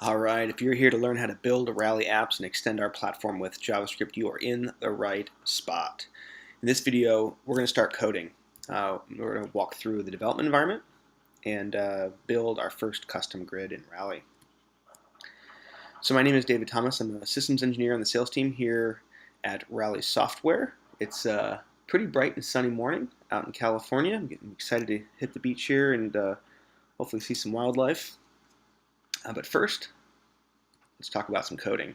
Alright, if you're here to learn how to build Rally apps and extend our platform with JavaScript, you are in the right spot. In this video, we're going to start coding. We're going to walk through the development environment and build our first custom grid in Rally. So my name is David Thomas. I'm a systems engineer on the sales team here at Rally Software. It's a pretty bright and sunny morning out in California. I'm getting excited to hit the beach here and hopefully see some wildlife. But first, let's talk about some coding.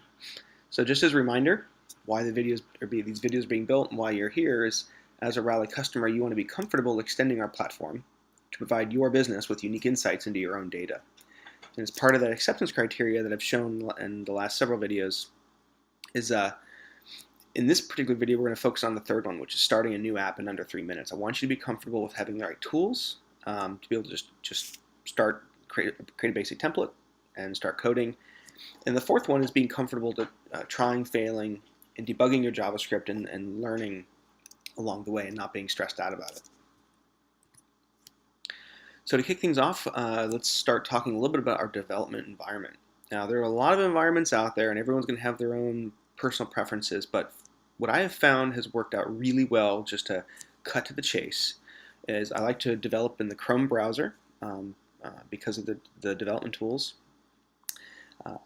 So just as a reminder, why these videos are being built and why you're here is, as a Rally customer, you want to be comfortable extending our platform to provide your business with unique insights into your own data. And as part of that acceptance criteria that I've shown in the last several videos is in this particular video, we're going to focus on the third one, which is starting a new app in under 3 minutes. I want you to be comfortable with having the right tools to be able to just start, create a basic template and start coding. And the fourth one is being comfortable to trying, failing, and debugging your JavaScript and learning along the way and not being stressed out about it. So to kick things off, let's start talking a little bit about our development environment. Now, there are a lot of environments out there, and everyone's going to have their own personal preferences, but what I have found has worked out really well, just to cut to the chase, is I like to develop in the Chrome browser because of the development tools.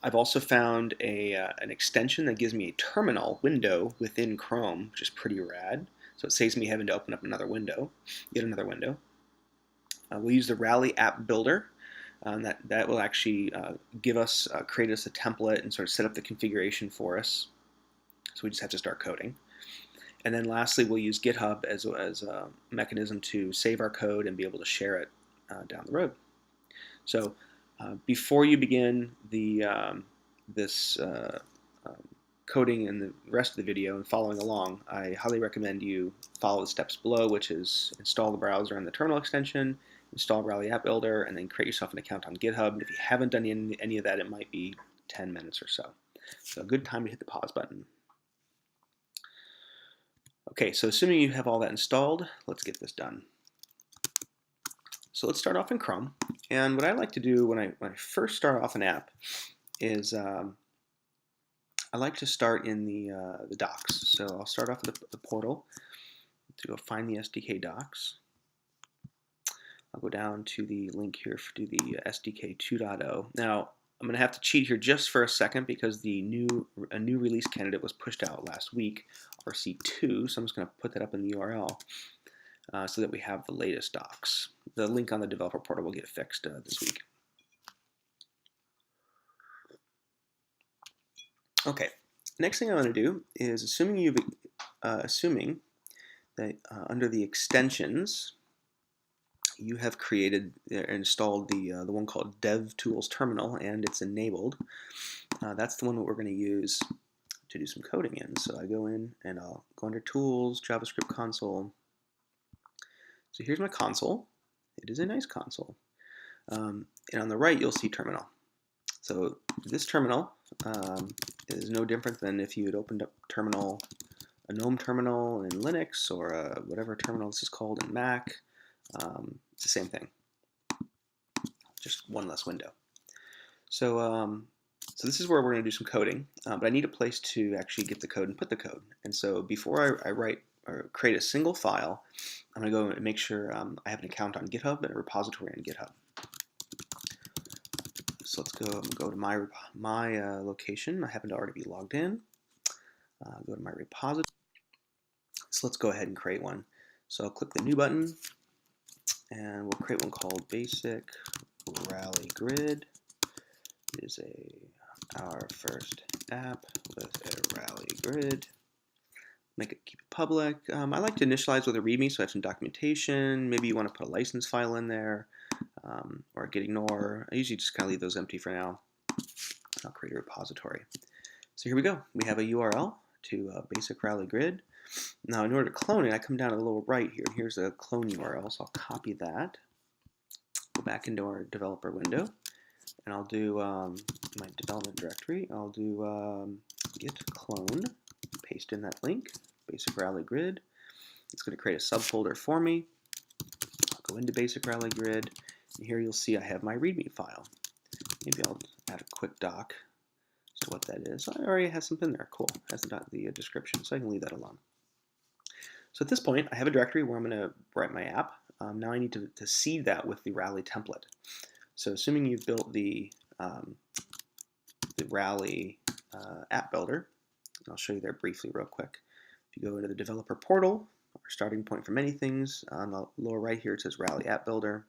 I've also found an extension that gives me a terminal window within Chrome, which is pretty rad. So it saves me having to open up another window, yet another window. We'll use the Rally app builder. That will actually create us a template and sort of set up the configuration for us. So we just have to start coding. And then lastly, we'll use GitHub as a mechanism to save our code and be able to share it down the road. So before you begin this coding and the rest of the video and following along, I highly recommend you follow the steps below, which is install the browser and the terminal extension, install Rally App Builder, and then create yourself an account on GitHub. And if you haven't done any of that, it might be 10 minutes or so. So a good time to hit the pause button. Okay, so assuming you have all that installed, let's get this done. So let's start off in Chrome. And what I like to do when I first start off an app is I like to start in the docs. So I'll start off with the portal to go find the SDK docs. I'll go down to the link here to the SDK 2.0. Now I'm going to have to cheat here just for a second because a new release candidate was pushed out last week, RC2. So I'm just going to put that up in the URL. So that we have the latest docs. The link on the developer portal will get fixed this week. Okay, next thing I want to do is assuming that under the extensions you have created and installed the one called DevTools Terminal and it's enabled. That's the one that we're going to use to do some coding in. So I go in and I'll go under Tools, JavaScript Console. So here's my console. It is a nice console. And on the right, you'll see terminal. So this terminal is no different than if you had opened up a GNOME terminal in Linux or whatever terminal this is called in Mac. It's the same thing, just one less window. So, so this is where we're going to do some coding, but I need a place to actually get the code and put the code. And so before I write or create a single file, I'm going to go and make sure I have an account on GitHub and a repository on GitHub. So let's go to my location. I happen to already be logged in. Go to my repository. So let's go ahead and create one. So I'll click the new button, and we'll create one called Basic Rally Grid. It is our first app with a Rally Grid. Keep it public. I like to initialize with a README so I have some documentation. Maybe you want to put a license file in there or a git ignore. I usually just kind of leave those empty for now. I'll create a repository. So here we go. We have a URL to Basic Rally Grid. Now in order to clone it, I come down to the lower right here. Here's a clone URL, so I'll copy that. Go back into our developer window, and I'll do my development directory. I'll do git clone. Paste in that link, Basic Rally Grid. It's going to create a subfolder for me. I'll go into Basic Rally Grid, and here you'll see I have my README file. Maybe I'll add a quick doc as to what that is. I already have something there. Cool. It has the description, so I can leave that alone. So at this point, I have a directory where I'm going to write my app. Now I need to seed that with the Rally template. So assuming you've built the Rally app builder, I'll show you there briefly real quick. If you go into the developer portal, our starting point for many things, on the lower right here it says Rally app builder.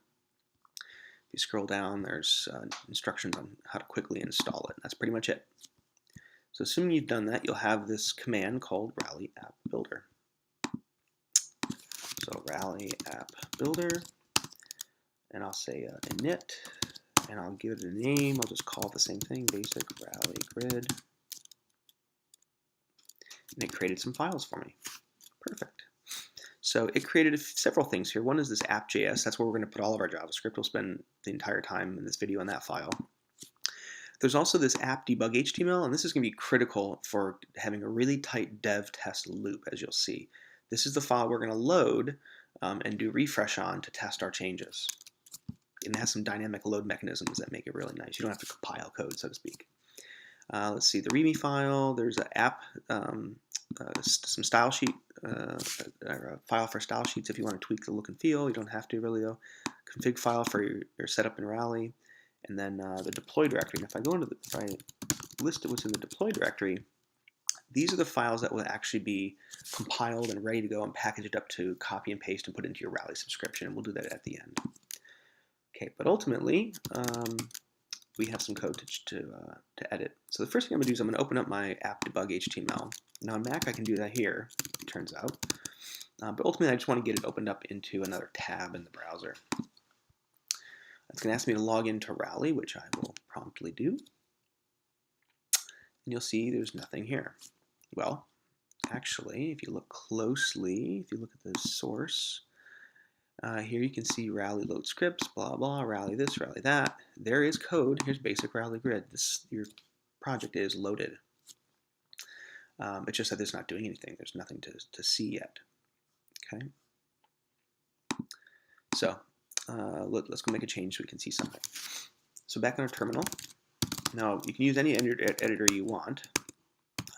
If you scroll down, there's instructions on how to quickly install it. That's pretty much it. So assuming you've done that, you'll have this command called Rally app builder. So Rally app builder, and I'll say init, and I'll give it a name. I'll just call it the same thing, basic Rally grid. And it created some files for me. Perfect. So it created several things here. One is this app.js. That's where we're going to put all of our JavaScript. We'll spend the entire time in this video on that file. There's also this app debug HTML, and this is going to be critical for having a really tight dev test loop, as you'll see. This is the file we're going to load and do refresh on to test our changes. And it has some dynamic load mechanisms that make it really nice. You don't have to compile code, so to speak. Let's see, the README file, there's an app, some style sheet, or a file for style sheets if you want to tweak the look and feel. You don't have to really though. Config file for your setup in Rally, and then the deploy directory. And if I go into if I list what's in the deploy directory, these are the files that will actually be compiled and ready to go and packaged up to copy and paste and put into your Rally subscription, and we'll do that at the end. Okay, but ultimately, we have some code to edit. So the first thing I'm going to do is I'm going to open up my app debug HTML. Now on Mac I can do that here, it turns out. But ultimately I just want to get it opened up into another tab in the browser. It's going to ask me to log into Rally, which I will promptly do. And you'll see there's nothing here. Well, actually, if you look closely, if you look at the source, here you can see Rally load scripts, blah, blah, Rally this, Rally that. There is code. Here's basic Rally grid. Your project is loaded. It's just that it's not doing anything. There's nothing to see yet. Okay. So let's go make a change so we can see something. So back on our terminal. Now you can use any editor you want.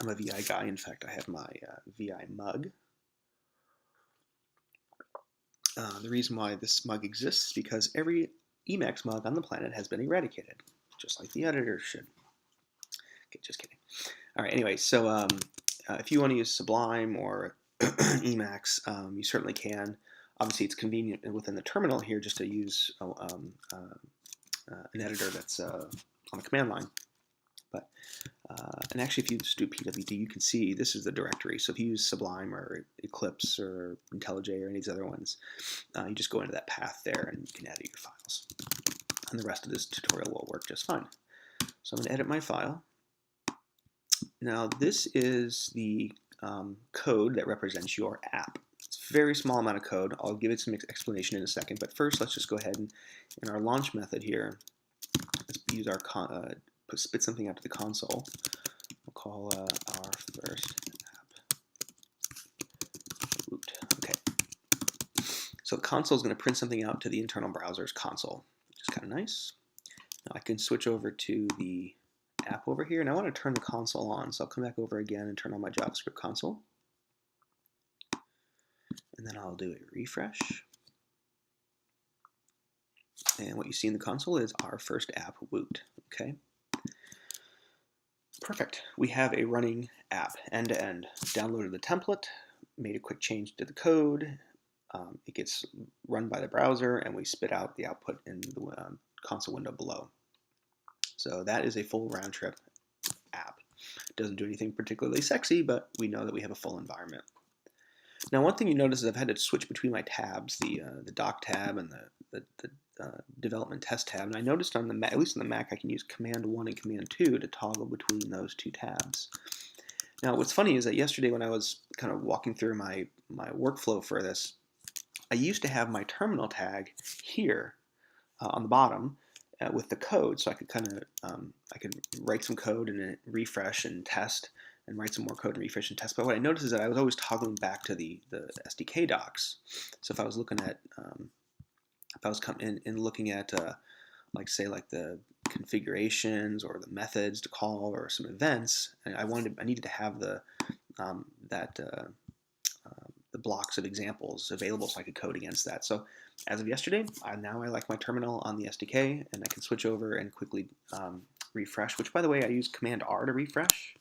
I'm a VI guy. In fact, I have my VI mug. The reason why this mug exists is because every Emacs mug on the planet has been eradicated, just like the editor should. Okay, just kidding. All right, anyway, so if you want to use Sublime or Emacs, you certainly can. Obviously, it's convenient within the terminal here just to use an editor that's on a command line. But and actually, if you just do pwd, you can see this is the directory. So if you use Sublime or Eclipse or IntelliJ or any of these other ones, you just go into that path there and you can edit your files. And the rest of this tutorial will work just fine. So I'm going to edit my file. Now this is the code that represents your app. It's a very small amount of code. I'll give it some explanation in a second. But first, let's just go ahead and in our launch method here, let's use our spit something out to the console. We'll call our first app root. Okay. So the console is going to print something out to the internal browser's console, which is kind of nice. Now I can switch over to the app over here, and I want to turn the console on. So I'll come back over again and turn on my JavaScript console. And then I'll do a refresh. And what you see in the console is our first app, Woot. Okay. Perfect. We have a running app, end-to-end. Downloaded the template, made a quick change to the code. It gets run by the browser, and we spit out the output in the console window below. So that is a full round-trip app. It doesn't do anything particularly sexy, but we know that we have a full environment. Now, one thing you notice is I've had to switch between my tabs, the doc tab and the development test tab. And I noticed on the Mac, at least on the Mac, I can use Command 1 and Command 2 to toggle between those two tabs. Now, what's funny is that yesterday when I was kind of walking through my workflow for this, I used to have my terminal tag here on the bottom with the code, so I could kind of I could write some code and then refresh and test, and write some more code and refresh and test. But what I noticed is that I was always toggling back to the SDK docs. So if I was looking at if I was coming in and looking at like say like the configurations or the methods to call or some events, and I needed to have the the blocks of examples available so I could code against that. So as of yesterday, now I like my terminal on the SDK, and I can switch over and quickly refresh, which, by the way, I use Command R to refresh,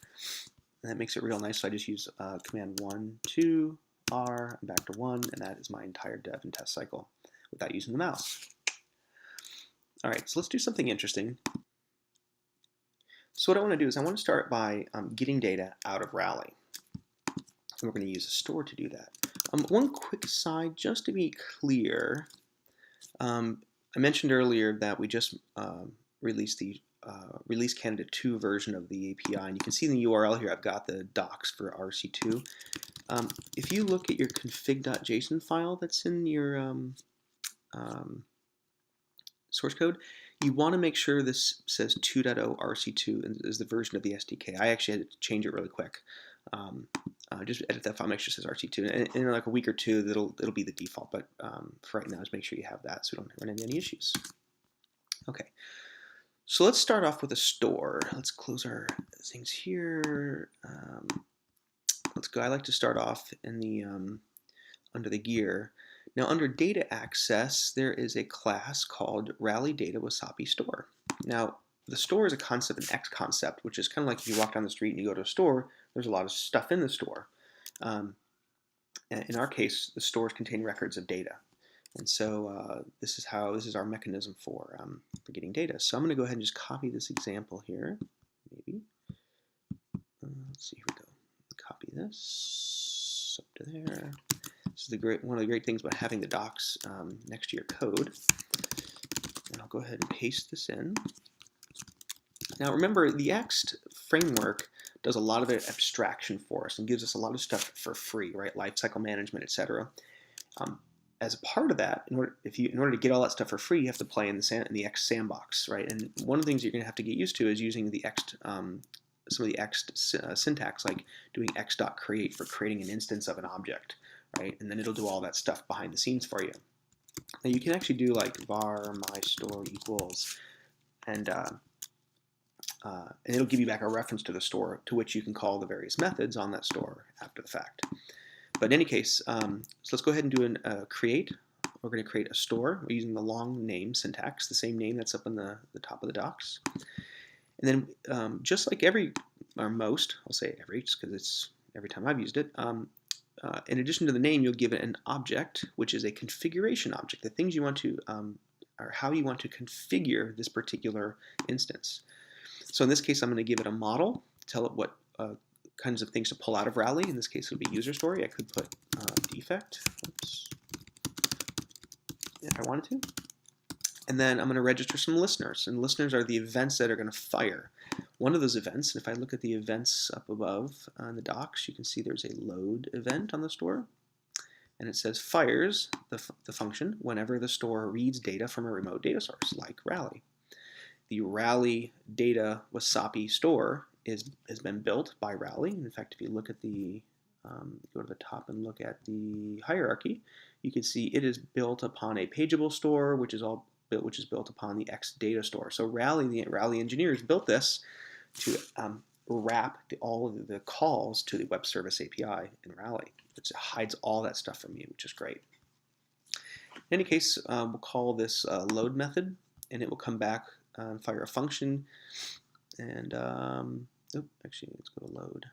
and that makes it real nice. So I just use Command 1, 2, R, and back to 1, and that is my entire dev and test cycle without using the mouse. All right, so let's do something interesting. So what I want to do is I want to start by getting data out of Rally. And we're going to use a store to do that. One quick side, just to be clear, I mentioned earlier that we just released the Release Candidate 2 version of the API, and you can see in the URL here I've got the docs for RC2. If you look at your config.json file that's in your source code, you want to make sure this says 2.0 RC2 is the version of the SDK. I actually had to change it really quick. Just edit that file, make sure it says RC2. And in like a week or two, it'll be the default. But for right now, just make sure you have that so we don't run into any issues. Okay, so let's start off with a store. Let's close our things here. Let's go. I like to start off in the under the gear. Now, under data access, there is a class called Rally Data Wasapi Store. Now, the store is a concept, an X concept, which is kind of like if you walk down the street and you go to a store, there's a lot of stuff in the store. In our case, the stores contain records of data. And so this is our mechanism for getting data. So I'm going to go ahead and just copy this example here, maybe. Let's see, here we go. Copy this up to there. This is one of the great things about having the docs next to your code. And I'll go ahead and paste this in. Now remember, the Ext framework does a lot of abstraction for us and gives us a lot of stuff for free, right? Lifecycle management, etc. As a part of that, in order to get all that stuff for free, you have to play in the Ext sandbox, right? And one of the things you're going to have to get used to is using the Ext, some of the Ext syntax, like doing Ext.create for creating an instance of an object, right? And then it'll do all that stuff behind the scenes for you. Now you can actually do like var my store equals, and it'll give you back a reference to the store to which you can call the various methods on that store after the fact. But in any case, so let's go ahead and do a create. We're going to create a store. We're using the long name syntax, the same name that's up on the top of the docs. And then just like most, I'll say every, just because it's every time I've used it, in addition to the name, you'll give it an object, which is a configuration object, the things you want to, or how you want to configure this particular instance. So in this case, I'm going to give it a model, tell it what kinds of things to pull out of Rally. In this case, it would be user story. I could put defect, if I wanted to. And then I'm going to register some listeners. And listeners are the events that are going to fire. One of those events, and if I look at the events up above on the docs, you can see there's a load event on the store. And it says fires the function whenever the store reads data from a remote data source, like Rally. The Rally Data Wasapi store has been built by Rally. In fact, if you look at the, go to the top and look at the hierarchy, you can see it is built upon a pageable store, which is built upon the Ext data store. So the Rally engineers built this to wrap all of the calls to the web service API in Rally, which hides all that stuff from you, which is great. In any case, we'll call this load method, and it will come back and fire a function. And actually, let's go to load.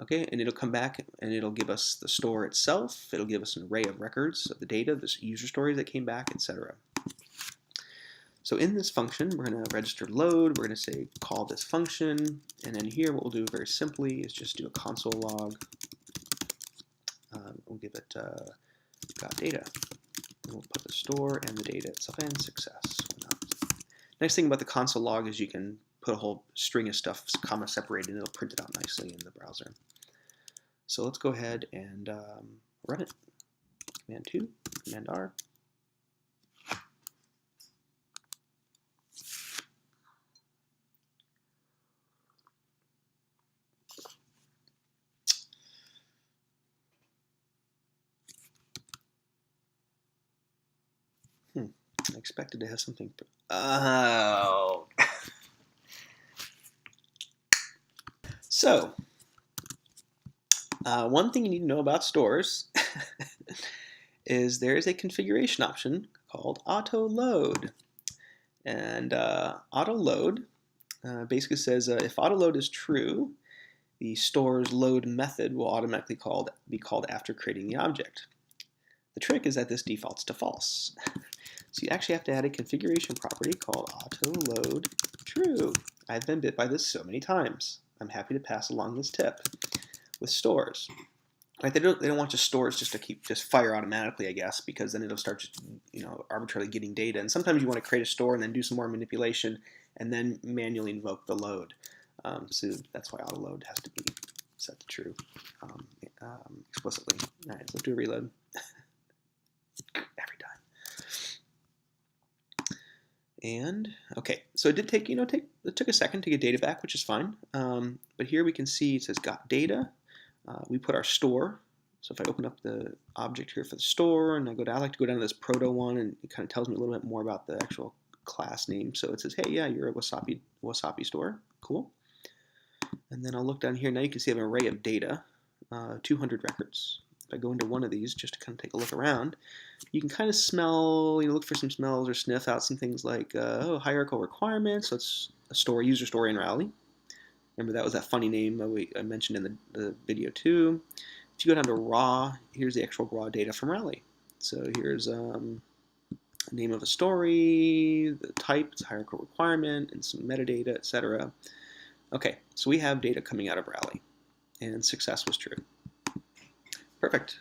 Okay, and it'll come back and it'll give us the store itself. It'll give us an array of records of the data, the user stories that came back, etc. So in this function, we're going to register load. We're going to say call this function, and then here what we'll do very simply is just do a console log. We'll give it got data. And we'll put the store and the data itself in success. Nice thing about the console log is you can put a whole string of stuff comma separated and it'll print it out nicely in the browser. So let's go ahead and run it. Command 2, Command R. I expected to have something. Oh. So, one thing you need to know about stores is there is a configuration option called auto load. And auto load basically says if auto load is true, the store's load method will automatically be called after creating the object. The trick is that this defaults to false. So you actually have to add a configuration property called auto load true. I've been bit by this so many times. I'm happy to pass along this tip with stores. Right, they don't want your stores just fire automatically, I guess, because then it'll start just arbitrarily getting data. And sometimes you want to create a store and then do some more manipulation and then manually invoke the load. So that's why auto load has to be set to true explicitly. All right, so let's do a reload every time. And okay, so it did take it took a second to get data back, which is fine. But here we can see it says got data. We put our store. So if I open up the object here for the store, and I like to go down to this proto one, and it kind of tells me a little bit more about the actual class name. So it says, hey, yeah, you're a Wasabi store. Cool. And then I'll look down here. Now you can see I have an array of data, 200 records. If I go into one of these just to kind of take a look around, you can kind of smell, look for some smells or sniff out some things like hierarchical requirements. So it's a store, user story in Rally. Remember that was that funny name I mentioned in the video too. If you go down to raw, here's the actual raw data from Rally. So here's name of a story, the type, it's a hierarchical requirement, and some metadata, etc. Okay, so we have data coming out of Rally, and success was true. Perfect.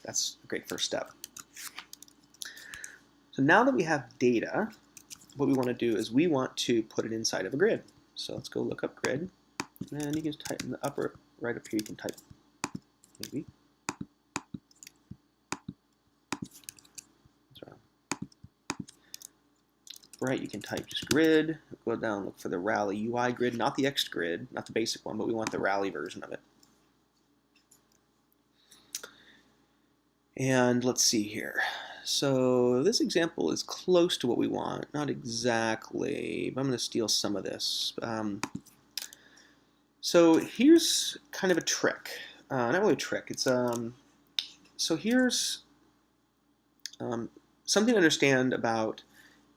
That's a great first step. So now that we have data, what we want to do is we want to put it inside of a grid. So let's go look up grid. And you can type in the upper right up here, you can type maybe. Right, you can type just grid, go down, look for the Rally UI grid, not the X grid, not the basic one, but we want the Rally version of it. And let's see here. So this example is close to what we want, not exactly, but I'm going to steal some of this. So here's kind of a trick, not really a trick. It's so here's something to understand about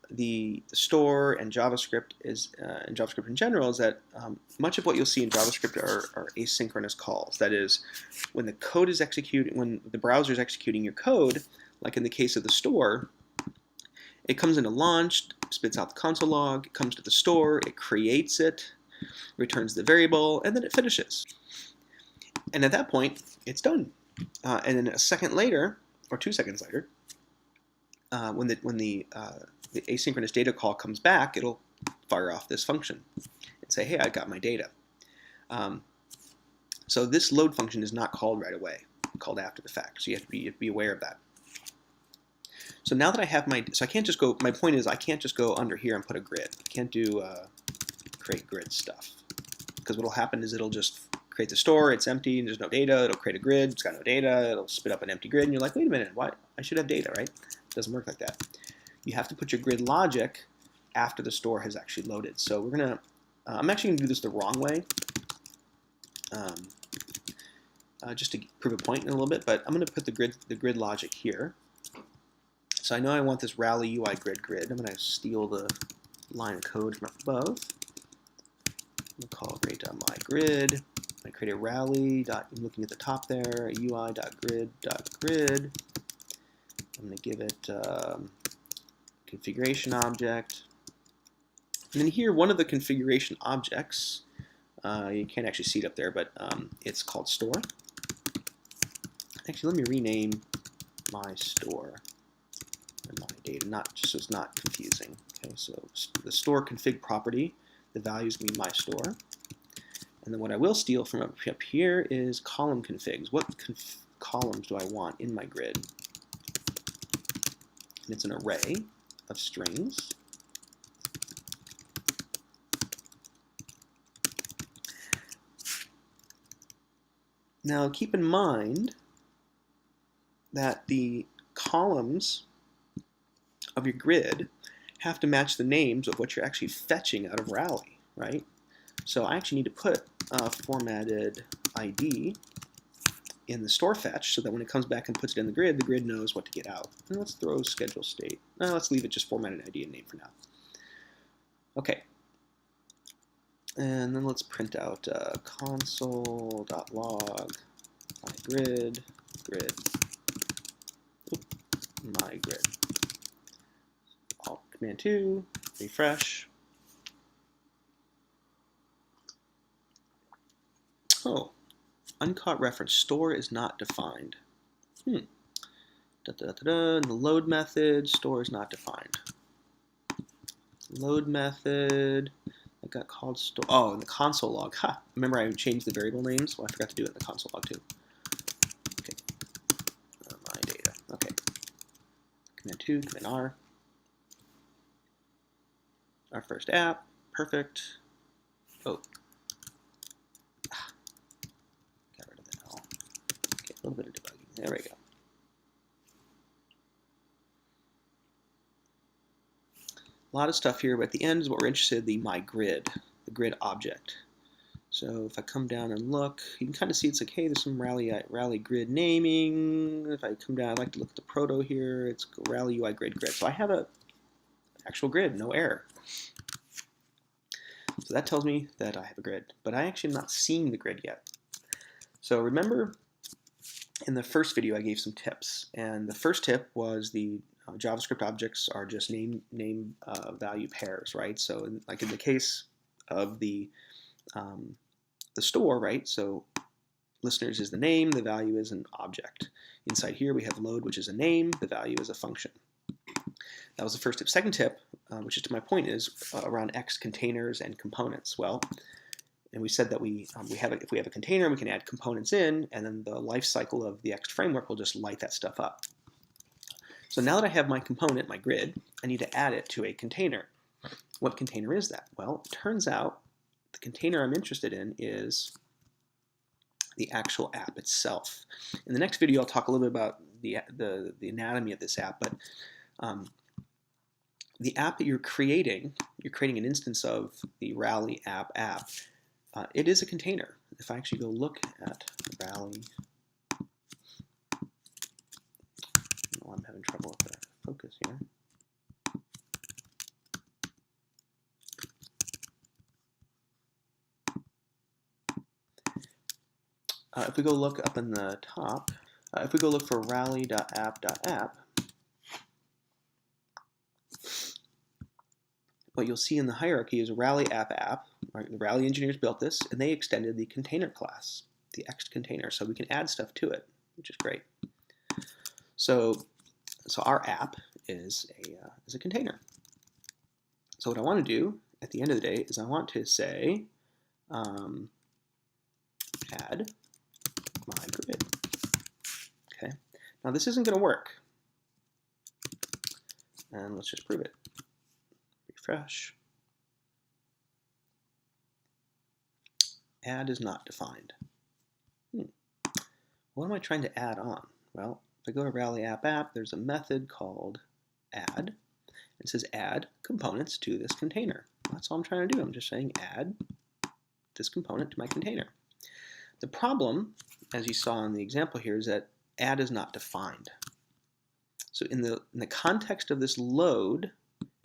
the store and JavaScript and JavaScript in general is that much of what you'll see in JavaScript are asynchronous calls. That is, when the code is executing, when the browser is executing your code, like in the case of the store, it comes into launch, spits out the console log, it comes to the store, it creates it, returns the variable, and then it finishes. And at that point, it's done. And then a second later, or 2 seconds later, when the asynchronous data call comes back, it'll fire off this function and say, hey, I got my data. So this load function is not called right away, called after the fact. So you have to be aware of that. So now that I have so I can't just go, my point is I can't just go under here and put a grid. I can't do create grid stuff. Because what will happen is it'll just create the store, it's empty, and there's no data, it'll create a grid, it's got no data, it'll spit up an empty grid, and you're like, wait a minute, why? I should have data, right? It doesn't work like that. You have to put your grid logic after the store has actually loaded. So we're gonna, I'm actually gonna do this the wrong way, just to prove a point in a little bit. But I'm gonna put the grid logic here. So I know I want this Rally UI grid. I'm gonna steal the line of code from up above. I'm gonna call create.myGrid. I create a Rally. I'm looking at the top there. UI.grid.grid. I'm gonna give it configuration object. And then here, one of the configuration objects, you can't actually see it up there, but it's called store. Actually, let me rename my store and my data, just so it's not confusing. Okay, so the store config property, the value is going to be my store. And then what I will steal from up here is column configs. What columns do I want in my grid? And it's an array of strings. Now keep in mind that the columns of your grid have to match the names of what you're actually fetching out of Rally, right? So I actually need to put formatted ID in the store fetch so that when it comes back and puts it in the grid knows what to get out. And let's throw schedule state. No, let's leave it just formatted ID and name for now. Okay. And then let's print out console.log my grid. My grid. Alt Command 2, refresh. Oh, uncaught reference, store is not defined. The load method, store is not defined. Load method, I got called store. Oh, in the console log. Ha! Remember I changed the variable names? Well, I forgot to do it in the console log too. Okay. My data. Okay. Command 2, Command R. Our first app. Perfect. Oh. Got rid of that all. Okay, a little bit of debugging. There we go. A lot of stuff here, but at the end is what we're interested in, the my grid, the grid object. So if I come down and look, you can kind of see it's like, hey, there's some Rally grid naming. If I come down, I'd like to look at the proto here. It's Rally UI grid. So I have an actual grid, no error. So that tells me that I have a grid, but I actually am not seeing the grid yet. So remember in the first video I gave some tips, and the first tip was the JavaScript objects are just name value pairs, right? So like in the case of the store, right? So listeners is the name, the value is an object. Inside here we have load, which is a name, the value is a function. That was the first tip. Second tip, which is to my point, is around X containers and components. Well, and we said that if we have a container, we can add components in, and then the life cycle of the X framework will just light that stuff up. So now that I have my component, my grid, I need to add it to a container. What container is that? Well, it turns out the container I'm interested in is the actual app itself. In the next video, I'll talk a little bit about the anatomy of this app, but the app that you're creating an instance of the Rally app. It is a container. If I actually go look at Rally, I'm having trouble with the focus here. If we go look up in the top, if we go look for rally.app.app, what you'll see in the hierarchy is Rally app. Right? The Rally engineers built this, and they extended the container class, the X container, so we can add stuff to it, which is great. So our app is a container. So what I want to do at the end of the day is I want to say add my grid. Okay. Now this isn't going to work, and let's just prove it. Refresh. Add is not defined. What am I trying to add on? Well, if I go to Rally app, there's a method called add. It says add components to this container. That's all I'm trying to do. I'm just saying add this component to my container. The problem, as you saw in the example here, is that add is not defined. So in the context of this load,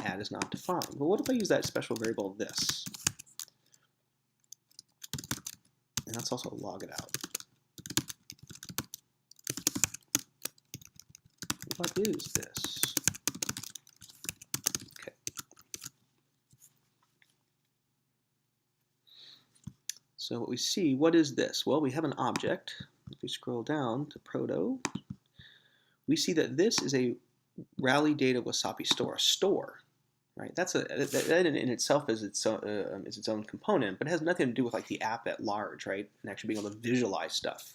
add is not defined. Well, what if I use that special variable this? And let's also log it out. What is this? Okay. So what we see, what is this? Well, we have an object. If we scroll down to proto, we see that this is a Rally Data Wasapi store. Right? That in itself is its own component, but it has nothing to do with like the app at large, right? And actually being able to visualize stuff.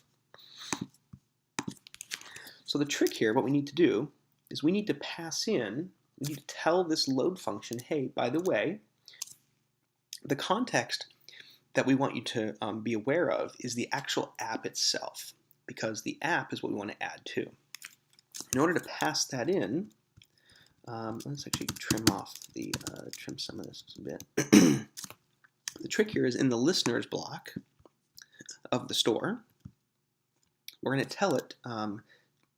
So the trick here, what we need to do is we need to pass in, we need to tell this load function, hey, by the way, the context that we want you to be aware of is the actual app itself, because the app is what we want to add to. In order to pass that in, Let's actually trim some of this a bit. The trick here is in the listeners block of the store, we're going to tell it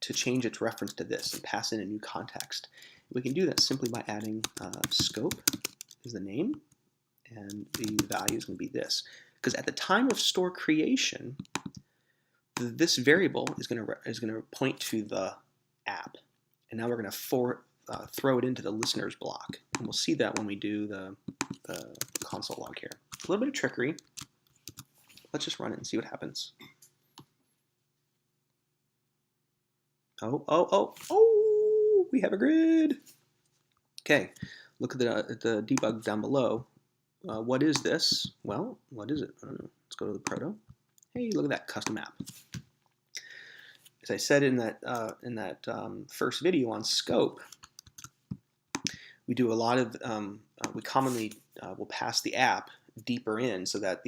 to change its reference to this and pass in a new context. We can do that simply by adding scope is the name, and the value is going to be this. Because at the time of store creation, this variable is going to point to the app, and now we're going to throw it into the listeners block, and we'll see that when we do the console log here. A little bit of trickery. Let's just run it and see what happens. Oh, we have a grid. Okay, look at the debug down below. What is this? Well, what is it? I don't know. Let's go to the proto. Hey, look at that custom app. As I said in that first video on scope, we do a lot of we commonly will pass the app deeper in so that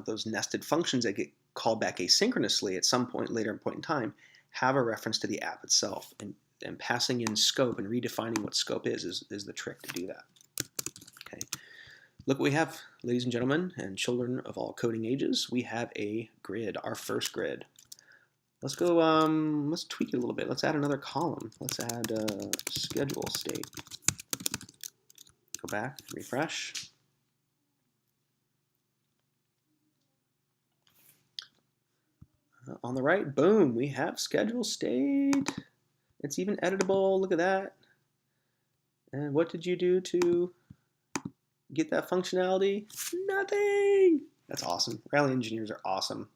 those nested functions that get called back asynchronously at some point later point in time have a reference to the app itself, and passing in scope and redefining what scope is the trick to do that. Okay, look what we have, ladies and gentlemen, and children of all coding ages. We have a grid, our first grid. Let's go. Let's tweak it a little bit. Let's add another column. Let's add schedule state. Go back, refresh. On the right, boom, we have schedule state. It's even editable. Look at that. And what did you do to get that functionality? Nothing. That's awesome. Rally engineers are awesome.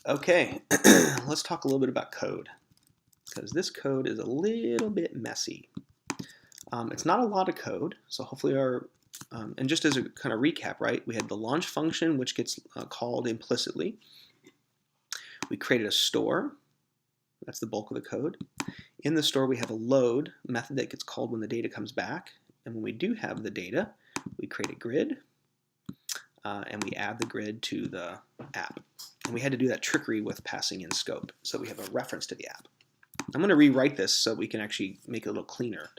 Okay, let's talk a little bit about code, because this code is a little bit messy. It's not a lot of code, so hopefully and just as a kind of recap, right, we had the launch function, which gets called implicitly. We created a store. That's the bulk of the code. In the store, we have a load method that gets called when the data comes back. And when we do have the data, we create a grid, and we add the grid to the app. And we had to do that trickery with passing in scope, so we have a reference to the app. I'm going to rewrite this so we can actually make it a little cleaner.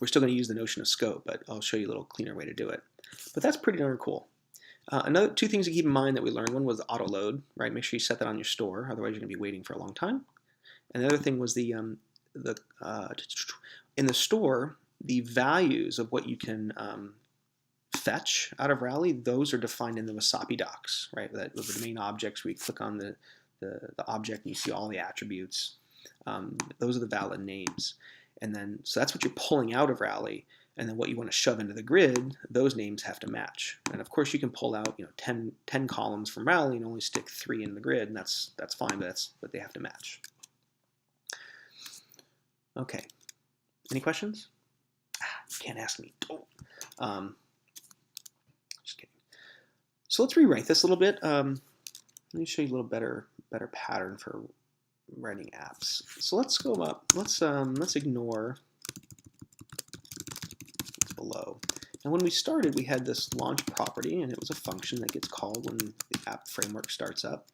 We're still going to use the notion of scope, but I'll show you a little cleaner way to do it. But that's pretty darn cool. Another two things to keep in mind that we learned. One was auto load, right? Make sure you set that on your store, otherwise you're going to be waiting for a long time. And the other thing was in the store, the values of what you can fetch out of Rally, those are defined in the Wasabi docs, right? That with the main objects, where you click on the object and you see all the attributes. Those are the valid names. And then, so that's what you're pulling out of Rally. And then what you want to shove into the grid, those names have to match. And of course, you can pull out 10 columns from Rally and only stick 3 in the grid, and that's fine, but they have to match. Okay, any questions? You can't ask me. Just kidding. So let's rewrite this a little bit. Let me show you a little better pattern for writing apps. So let's go up. Let's ignore what's below. And when we started, we had this launch property, and it was a function that gets called when the app framework starts up.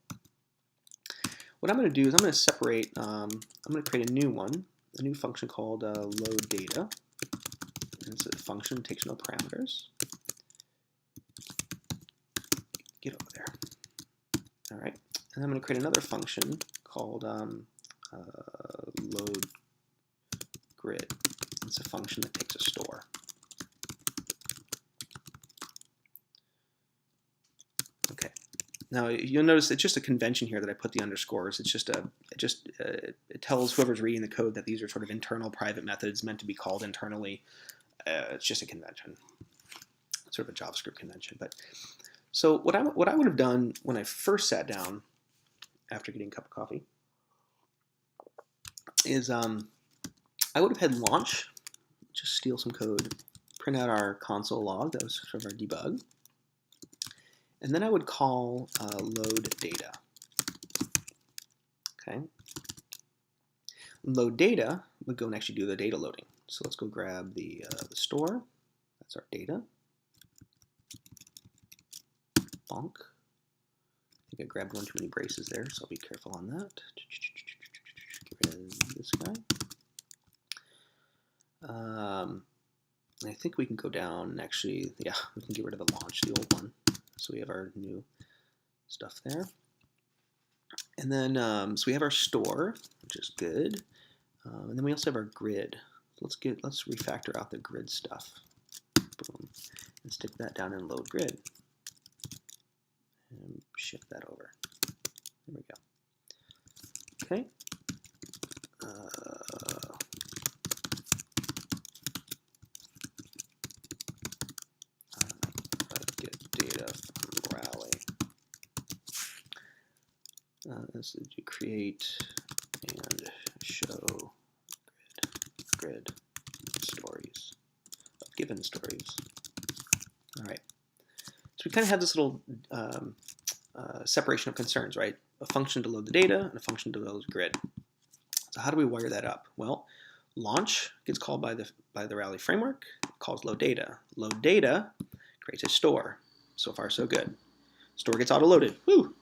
What I'm going to do is I'm going to separate. I'm going to create a new one, a new function called load data. And it's a function that takes no parameters. Get over there. All right. And I'm going to create another function called load grid. It's a function that takes a store. Okay. Now you'll notice it's just a convention here that I put the underscores. It's just it tells whoever's reading the code that these are sort of internal private methods meant to be called internally. It's just a convention, sort of a JavaScript convention. But so what I would have done when I first sat down after getting a cup of coffee is I would have had launch, just steal some code, print out our console log, that was sort of our debug, and then I would call load data. Okay. Load data would go and actually do the data loading. So let's go grab the store. That's our data. Bonk. I think I grabbed one too many braces there, so I'll be careful on that. Get rid of this guy. I think we can go down and actually, yeah, we can get rid of the launch, the old one. So we have our new stuff there. And then, so we have our store, which is good. And then we also have our grid. Let's refactor out the grid stuff. Boom. And stick that down in load grid. And shift that over. There we go. Okay. Get data from Rally. This is to create and show grid stories, given stories. All right. So we kind of have this little separation of concerns, right? A function to load the data and a function to load the grid. So how do we wire that up? Well, launch gets called by the Rally framework. It calls load data. Load data creates a store. So far, so good. Store gets auto-loaded. Woo!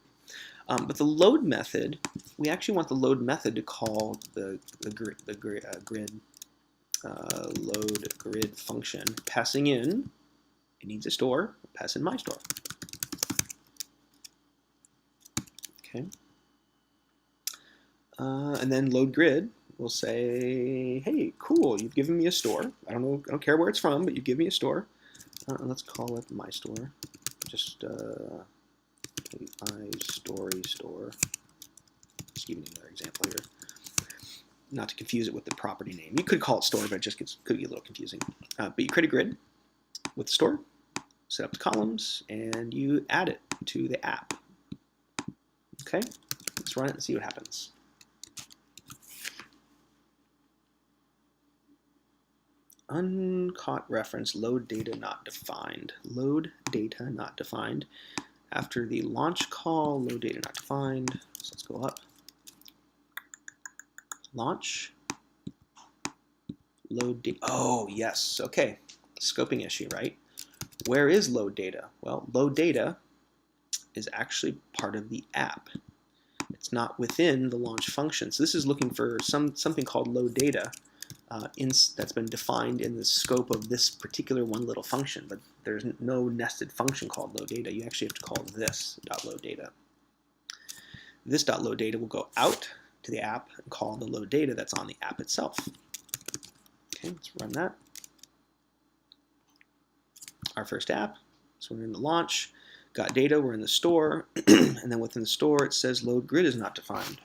But the load method, we actually want the load method to call the load grid function, passing in. It needs a store. Pass in my store. Okay. And then load grid will say, hey, cool, you've given me a store. I don't care where it's from, but you give me a store. Let's call it my store. Just my story store. Just giving you another example here. Not to confuse it with the property name. You could call it store, but it just could get a little confusing. But you create a grid with the store, set up the columns, and you add it to the app. Okay, let's run it and see what happens. Uncaught reference, load data not defined. Load data not defined. After the launch call, load data not defined. So let's go up. Launch. Load data. Oh, yes. Okay. Scoping issue, right? Where is load data? Well, load data is actually part of the app. It's not within the launch function. So this is looking for something called load data that's been defined in the scope of this particular one little function, but there's no nested function called load data. You actually have to call this .load data. This .load data will go out to the app and call the load data that's on the app itself. Okay, let's run that. Our first app, so we're in the launch, got data, we're in the store, and then within the store it says load grid is not defined.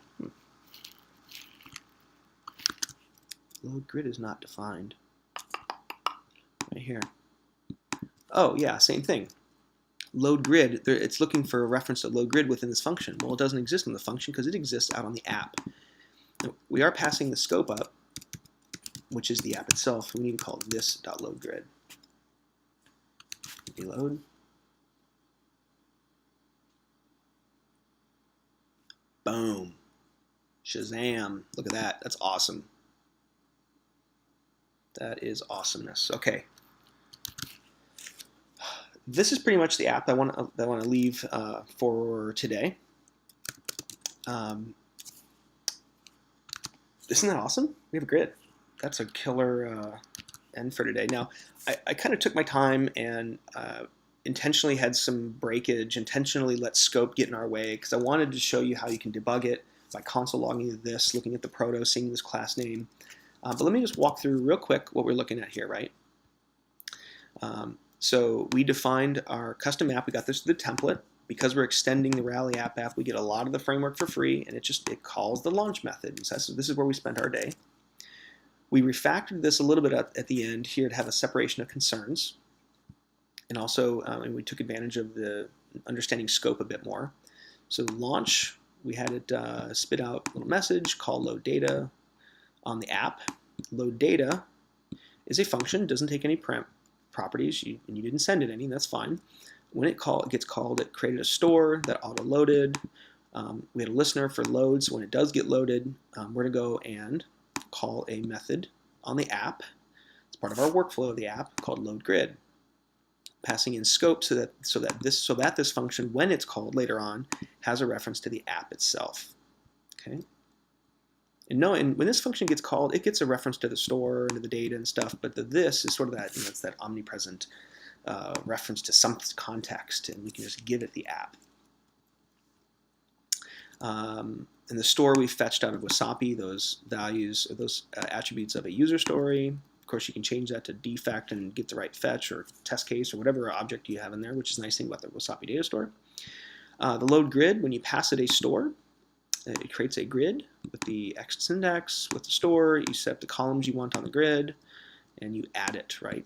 Load grid is not defined. Right here. Oh yeah, same thing. Load grid, it's looking for a reference to load grid within this function. Well, it doesn't exist in the function because it exists out on the app. We are passing the scope up, which is the app itself. We need to call this .load grid. Reload. Boom. Shazam. Look at that. That's awesome. That is awesomeness. Okay. This is pretty much the app I want to leave for today. Isn't that awesome? We have a grid. That's a killer end for today. Now, I kind of took my time and intentionally had some breakage, intentionally let scope get in our way, because I wanted to show you how you can debug it by console logging this, looking at the proto, seeing this class name. But let me just walk through real quick what we're looking at here, right? So we defined our custom app. We got this to the template. Because we're extending the Rally app, we get a lot of the framework for free, and it calls the launch method. So this is where we spent our day. We refactored this a little bit at the end here to have a separation of concerns. And also, and we took advantage of the understanding scope a bit more. So launch, we had it spit out a little message, call load data on the app. Load data is a function, doesn't take any properties, and you didn't send it any, that's fine. When it gets called, it created a store that auto-loaded. We had a listener for loads. When it does get loaded, we're going to go and call a method on the app. It's part of our workflow of the app called load grid, passing in scope so that this function, when it's called later on, has a reference to the app itself. Okay. And when this function gets called, it gets a reference to the store, to the data and stuff, but this is sort of that, it's that omnipresent reference to some context, and we can just give it the app. In the store, we fetched out of Wasapi those values, or those attributes of a user story. Of course, you can change that to defect and get the right fetch or test case or whatever object you have in there, which is a nice thing about the Wasapi data store. The load grid, when you pass it a store, it creates a grid with the X index, with the store. You set the columns you want on the grid, and you add it, right?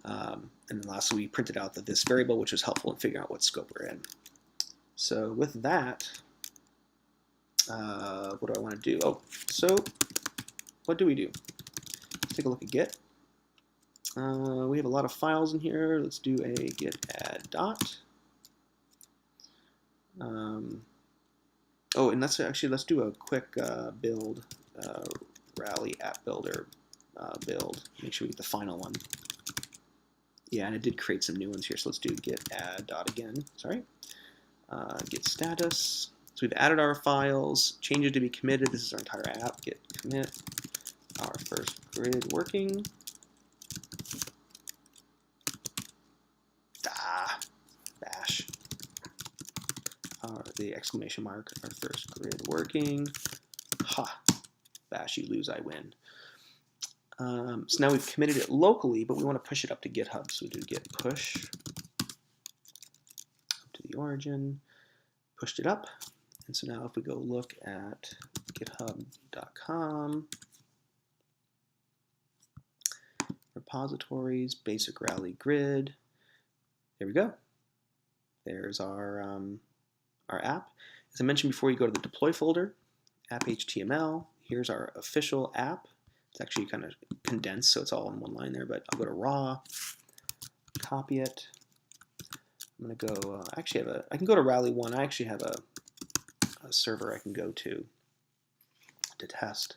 And then lastly, we printed out this variable, which was helpful in figuring out what scope we're in. So with that, what do I want to do? Oh, so what do we do? Let's take a look at Git. We have a lot of files in here. Let's do a git add dot. Oh, and let's do a quick build, Rally app builder build. Make sure we get the final one. Yeah, and it did create some new ones here. So let's do git add dot again. Sorry. Git status. So we've added our files. Changes to be committed. This is our entire app. Git commit. Our first grid working. Bash. The exclamation mark. Our first grid working. Ha. Bash, you lose, I win. So now we've committed it locally, but we want to push it up to GitHub. So we do git push up to the origin, pushed it up. And so now if we go look at github.com, repositories, basic Rally grid, there we go. There's our app. As I mentioned before, you go to the deploy folder, app HTML. Here's our official app. It's actually kind of condensed, so it's all in one line there, but I'll go to raw, copy it. I'm going to go, I can go to Rally 1. I actually have a server I can go to test.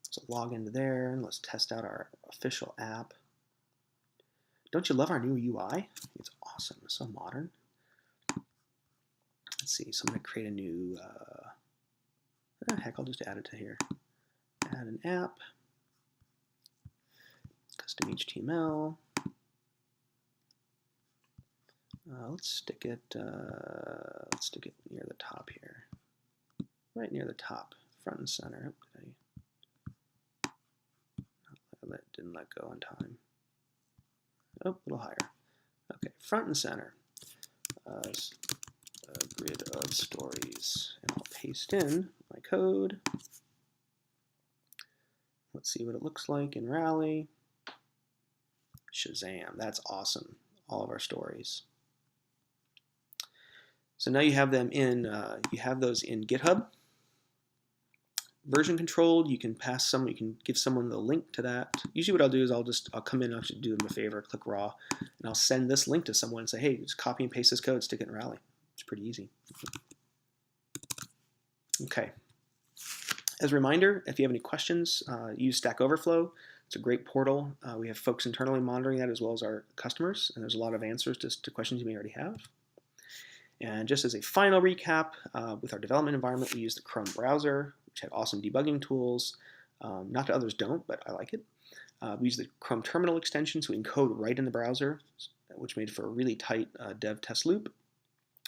So log into there, and let's test out our official app. Don't you love our new UI? It's awesome. It's so modern. Let's see. So I'm going to create a new, heck, I'll just add it to here. Add an app. Custom HTML. Let's stick it near the top here. Right near the top, front and center. That didn't let go in time. Oh, a little higher. Okay, front and center. A grid of stories, and I'll paste in my code. Let's see what it looks like in Rally. Shazam, that's awesome. All of our stories. So now you have them in, those in GitHub. Version controlled, you can give someone the link to that. Usually what I'll do is I'll come in and actually do them a favor, click raw, and I'll send this link to someone and say, hey, just copy and paste this code, stick it in Rally. It's pretty easy. Okay. As a reminder, if you have any questions, use Stack Overflow. It's a great portal. We have folks internally monitoring that as well as our customers, and there's a lot of answers to questions you may already have. And just as a final recap, with our development environment, we use the Chrome browser, which had awesome debugging tools. Not that others don't, but I like it. We use the Chrome terminal extension, so we can code right in the browser, which made for a really tight dev test loop.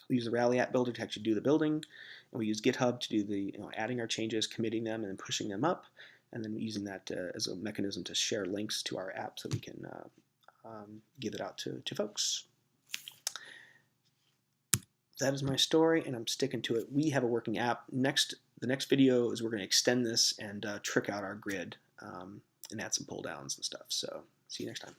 We use the Rally app builder to actually do the building, and we use GitHub to do the adding our changes, committing them, and then pushing them up, and then using that as a mechanism to share links to our app so we can give it out to folks. That is my story, and I'm sticking to it. We have a working app. The next video is we're going to extend this and trick out our grid and add some pull downs and stuff. So see you next time.